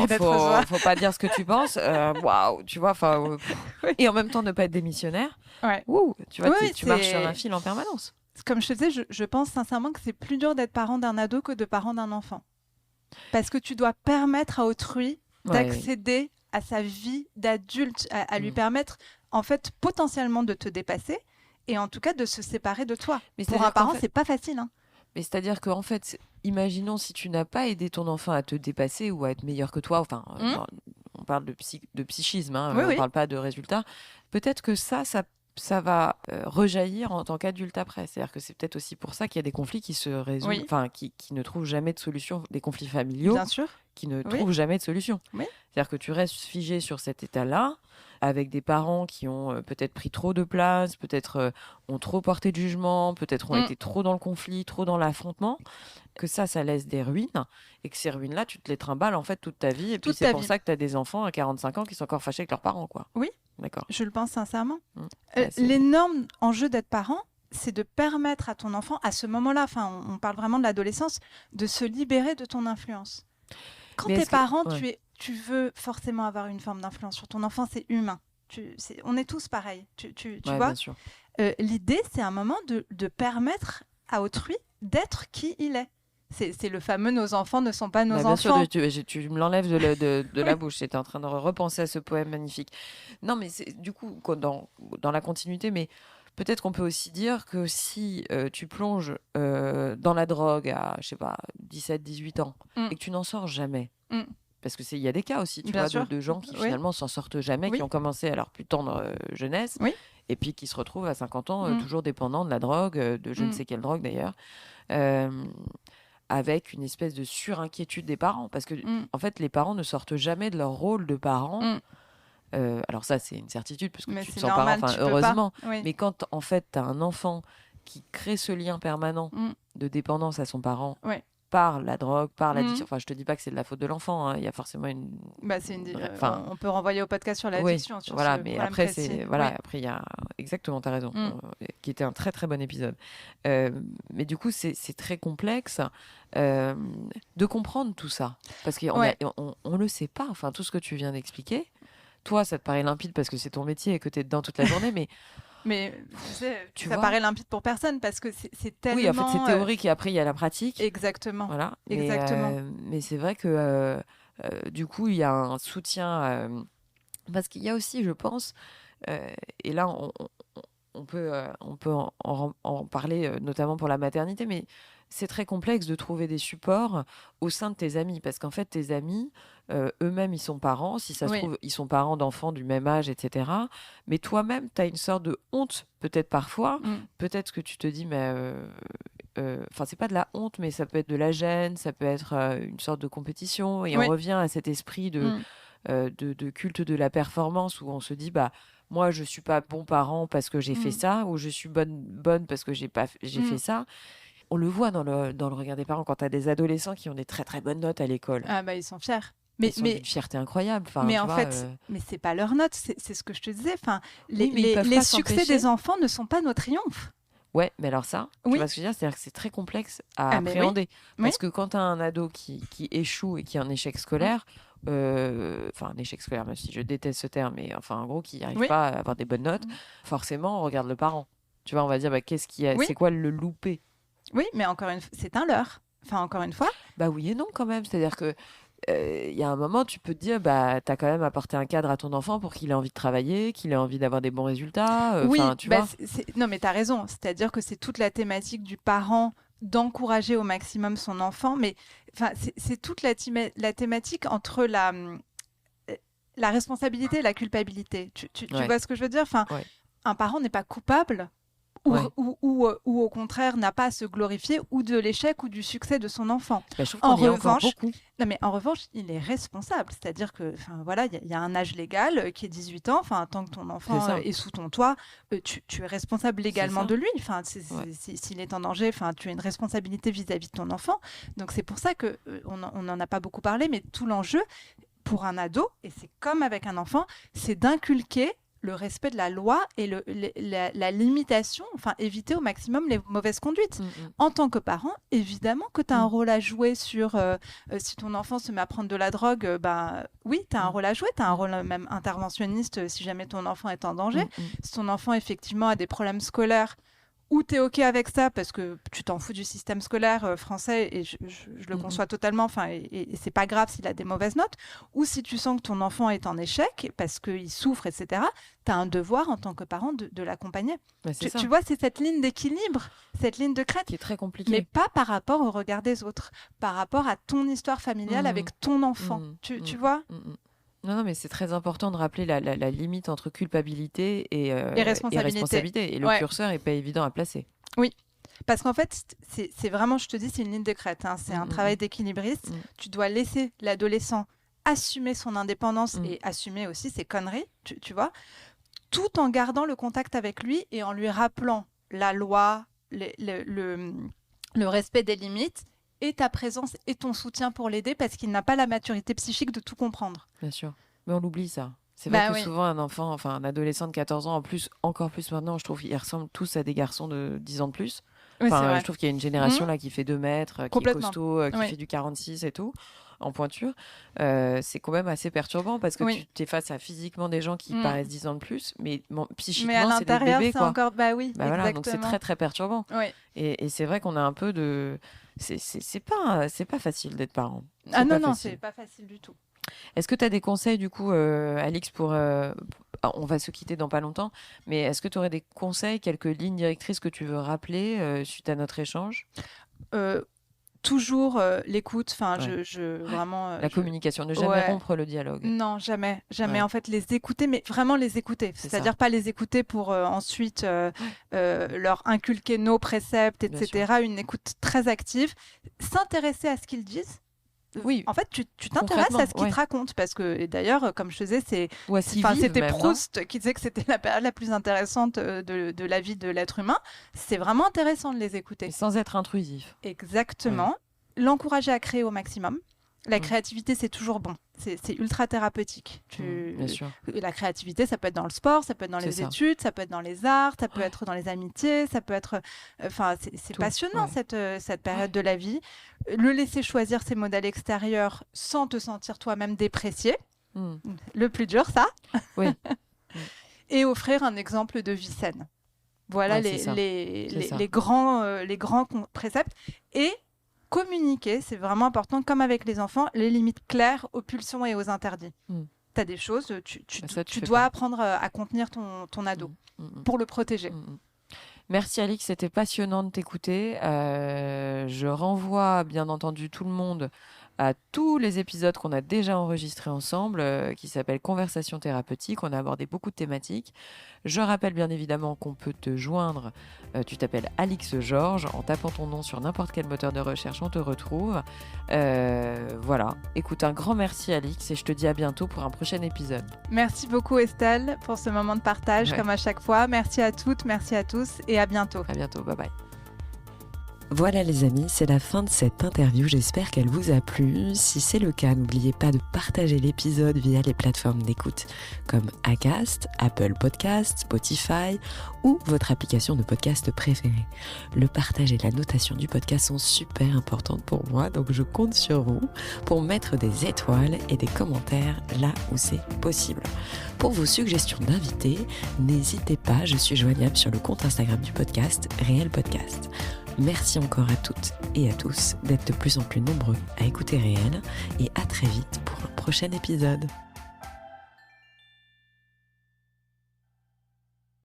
faut pas dire ce que tu penses. Waouh, tu vois, et en même temps ne pas être démissionnaire. Tu vois, tu marches sur un fil en permanence. Comme je te disais, je pense sincèrement que c'est plus dur d'être parent d'un ado que de parent d'un enfant. Parce que tu dois permettre à autrui d'accéder à sa vie d'adulte, à lui permettre, en fait, potentiellement de te dépasser et en tout cas de se séparer de toi. Mais pour un parent, c'est pas facile, Mais c'est-à-dire qu'en fait, imaginons si tu n'as pas aidé ton enfant à te dépasser ou à être meilleur que toi, on parle de psychisme, on parle pas de résultats, peut-être que ça va rejaillir en tant qu'adulte après. C'est-à-dire que c'est peut-être aussi pour ça qu'il y a des conflits qui se résolvent, qui ne trouvent jamais de solution, des conflits familiaux qui ne trouvent jamais de solution. C'est-à-dire que tu restes figé sur cet état-là, avec des parents qui ont peut-être pris trop de place, peut-être ont trop porté de jugement, peut-être ont été trop dans le conflit, trop dans l'affrontement, que ça laisse des ruines, et que ces ruines-là, tu te les trimbales en fait toute ta vie, et puis c'est pour ça que tu as des enfants à 45 ans qui sont encore fâchés avec leurs parents, quoi. Oui, d'accord. Je le pense sincèrement. L'énorme enjeu d'être parent, c'est de permettre à ton enfant, à ce moment-là, on parle vraiment de l'adolescence, de se libérer de ton influence. Quand t'es parent, tu veux forcément avoir une forme d'influence sur ton enfant, c'est humain. On est tous pareils, tu Ouais, vois. bien sûr. L'idée, c'est un moment de permettre à autrui d'être qui il est. C'est le fameux « nos enfants ne sont pas nos enfants ». Bien sûr, tu me l'enlèves de la bouche. J'étais en train de repenser à ce poème magnifique. Non, mais du coup, dans la continuité, mais peut-être qu'on peut aussi dire que si tu plonges dans la drogue à, je sais pas, 17, 18 ans, et que tu n'en sors jamais, parce qu'il y a des cas aussi, tu vois, de gens qui finalement s'en sortent jamais, qui ont commencé à leur plus tendre jeunesse, et puis qui se retrouvent à 50 ans toujours dépendants de la drogue, de je ne sais quelle drogue d'ailleurs, avec une espèce de surinquiétude des parents, parce que en fait, les parents ne sortent jamais de leur rôle de parents. Alors ça, c'est une certitude, parce que tu te sens parent, heureusement. Mais quand, en fait, tu as un enfant qui crée ce lien permanent de dépendance à son parent par la drogue, par l'addiction. Enfin, je te dis pas que c'est de la faute de l'enfant. Il y a forcément une. On peut renvoyer au podcast sur l'addiction. Sur voilà, ce mais problème après, précis. après, il y a. Exactement, tu as raison. Qui était un très, très bon épisode. Mais du coup, c'est très complexe de comprendre tout ça. Parce qu'on on le sait pas. Enfin, tout ce que tu viens d'expliquer. Toi, ça te paraît limpide parce que c'est ton métier et que tu es dedans toute la journée, mais ça paraît limpide pour personne parce que c'est tellement... Oui, en fait, c'est théorique et après, il y a la pratique. Exactement. Voilà. Exactement. Mais c'est vrai que du coup, il y a un soutien... parce qu'il y a aussi, je pense, et là, on peut en parler, notamment pour la maternité, mais c'est très complexe de trouver des supports au sein de tes amis, parce qu'en fait, tes amis, eux-mêmes, ils sont parents. Si ça se trouve, ils sont parents d'enfants du même âge, etc. Mais toi-même, tu as une sorte de honte, peut-être parfois. Peut-être que tu te dis, mais... Enfin, c'est pas de la honte, mais ça peut être de la gêne, ça peut être une sorte de compétition. Et on revient à cet esprit de culte de la performance où on se dit, bah... Moi, je suis pas bon parent parce que j'ai fait ça, ou je suis bonne parce que j'ai fait ça. On le voit dans le regard des parents quand tu as des adolescents qui ont des très très bonnes notes à l'école. Ah bah ils sont fiers. Ils sont d'une fierté incroyable. Enfin, mais en fait, mais c'est pas leur note, c'est ce que je te disais. Enfin, les succès s'empêcher. Des enfants ne sont pas nos triomphes. Ouais, mais alors ça, tu vois ce que je veux dire, c'est-à-dire que c'est très complexe à appréhender. Parce que quand tu as un ado qui échoue et qui a un échec scolaire, enfin un échec scolaire, même si je déteste ce terme, mais enfin en gros qui n'arrive pas à avoir des bonnes notes, forcément on regarde le parent. Tu vois, on va dire c'est quoi le loupé. Oui, mais encore une fois, c'est un leurre. Enfin encore une fois. Bah oui et non quand même, c'est-à-dire que il y a un moment, tu peux te dire, bah, tu as quand même apporté un cadre à ton enfant pour qu'il ait envie de travailler, qu'il ait envie d'avoir des bons résultats. Oui, tu vois. Non, mais tu as raison. C'est-à-dire que c'est toute la thématique du parent d'encourager au maximum son enfant. Mais c'est toute la thématique entre la responsabilité et la culpabilité. Tu vois ce que je veux dire ? Un parent n'est pas coupable. Ou au contraire n'a pas à se glorifier ou de l'échec ou du succès de son enfant. Bah, je trouve qu'on y est encore beaucoup. Non, mais en revanche, il est responsable. C'est-à-dire que, voilà, il y a un âge légal qui est 18 ans. Enfin, tant que ton enfant est sous ton toit, tu es responsable légalement de lui. Enfin, s'il est en danger, tu as une responsabilité vis-à-vis de ton enfant. Donc c'est pour ça que on n'en a pas beaucoup parlé, mais tout l'enjeu pour un ado, et c'est comme avec un enfant, c'est d'inculquer le respect de la loi et la limitation, éviter au maximum les mauvaises conduites. En tant que parent, évidemment que tu as un rôle à jouer sur si ton enfant se met à prendre de la drogue, oui, tu as un rôle à jouer, tu as un rôle même interventionniste si jamais ton enfant est en danger. Si ton enfant effectivement a des problèmes scolaires, ou tu es OK avec ça parce que tu t'en fous du système scolaire français et je le conçois totalement, et c'est pas grave s'il a des mauvaises notes, ou si tu sens que ton enfant est en échec parce qu'il souffre, etc., tu as un devoir en tant que parent de l'accompagner. Tu vois, c'est cette ligne d'équilibre, cette ligne de crête. Qui est très compliquée. Mais pas par rapport au regard des autres, par rapport à ton histoire familiale avec ton enfant. Tu vois Non, mais c'est très important de rappeler la limite entre culpabilité et responsabilité. Et le curseur n'est pas évident à placer. Oui, parce qu'en fait, c'est vraiment, je te dis, c'est une ligne de crête. C'est un travail d'équilibriste. Tu dois laisser l'adolescent assumer son indépendance et assumer aussi ses conneries, tu vois, tout en gardant le contact avec lui et en lui rappelant la loi, le respect des limites, et ta présence et ton soutien pour l'aider parce qu'il n'a pas la maturité psychique de tout comprendre. Bien sûr. Mais on l'oublie ça. C'est vrai que souvent un adolescent de 14 ans, encore plus maintenant, je trouve qu'ils ressemblent tous à des garçons de 10 ans de plus. Oui, je trouve qu'il y a une génération là qui fait 2 mètres, qui est costaud, qui oui. fait du 46 et tout, en pointure. C'est quand même assez perturbant parce que tu t'es face à physiquement des gens qui paraissent 10 ans de plus, mais psychiquement, c'est des bébés. C'est encore... Bah oui, voilà, donc c'est très, très perturbant. Oui. Et c'est vrai qu'on a un peu de... C'est pas facile d'être parent. Non, c'est pas facile du tout. Est-ce que tu as des conseils, du coup, Alix, on va se quitter dans pas longtemps, mais est-ce que tu aurais des conseils, quelques lignes directrices que tu veux rappeler suite à notre échange ? Toujours l'écoute, vraiment... La communication, ne jamais rompre le dialogue. Non, jamais. En fait, les écouter, mais vraiment les écouter. C'est-à-dire pas les écouter pour ensuite leur inculquer nos préceptes, etc. Une écoute très active. S'intéresser à ce qu'ils disent. Oui. En fait, tu t'intéresses à ce qu'ils te racontent parce que, et d'ailleurs, comme je faisais, c'était Proust qui disait que c'était la période la plus intéressante de la vie de l'être humain. C'est vraiment intéressant de les écouter. Et sans être intrusif. Exactement. Ouais. L'encourager à créer au maximum. La créativité, c'est toujours bon. C'est ultra thérapeutique. Bien sûr. La créativité, ça peut être dans le sport, ça peut être dans les études, ça peut être dans les arts, ça peut être dans les amitiés, ça peut être... c'est passionnant, cette période de la vie. Le laisser choisir ses modèles extérieurs sans te sentir toi-même déprécié. Le plus dur, ça. Oui. Et offrir un exemple de vie saine. Voilà les grands préceptes. Et communiquer, c'est vraiment important, comme avec les enfants, les limites claires aux pulsions et aux interdits. Tu as des choses, tu dois apprendre à contenir ton ado pour le protéger. Merci Alix, c'était passionnant de t'écouter. Je renvoie bien entendu tout le monde à tous les épisodes qu'on a déjà enregistrés ensemble, qui s'appellent Conversations thérapeutiques. On a abordé beaucoup de thématiques. Je rappelle bien évidemment qu'on peut te joindre. Tu t'appelles Alix Georges. En tapant ton nom sur n'importe quel moteur de recherche, on te retrouve. Voilà. Écoute, un grand merci Alix et je te dis à bientôt pour un prochain épisode. Merci beaucoup Estelle pour ce moment de partage comme à chaque fois. Merci à toutes, merci à tous et à bientôt. À bientôt, bye bye. Voilà les amis, c'est la fin de cette interview, j'espère qu'elle vous a plu. Si c'est le cas, n'oubliez pas de partager l'épisode via les plateformes d'écoute comme Acast, Apple Podcasts, Spotify ou votre application de podcast préférée. Le partage et la notation du podcast sont super importantes pour moi, donc je compte sur vous pour mettre des étoiles et des commentaires là où c'est possible. Pour vos suggestions d'invités, n'hésitez pas, je suis joignable sur le compte Instagram du podcast, Réel Podcast. Merci encore à toutes et à tous d'être de plus en plus nombreux à écouter Réel et à très vite pour un prochain épisode.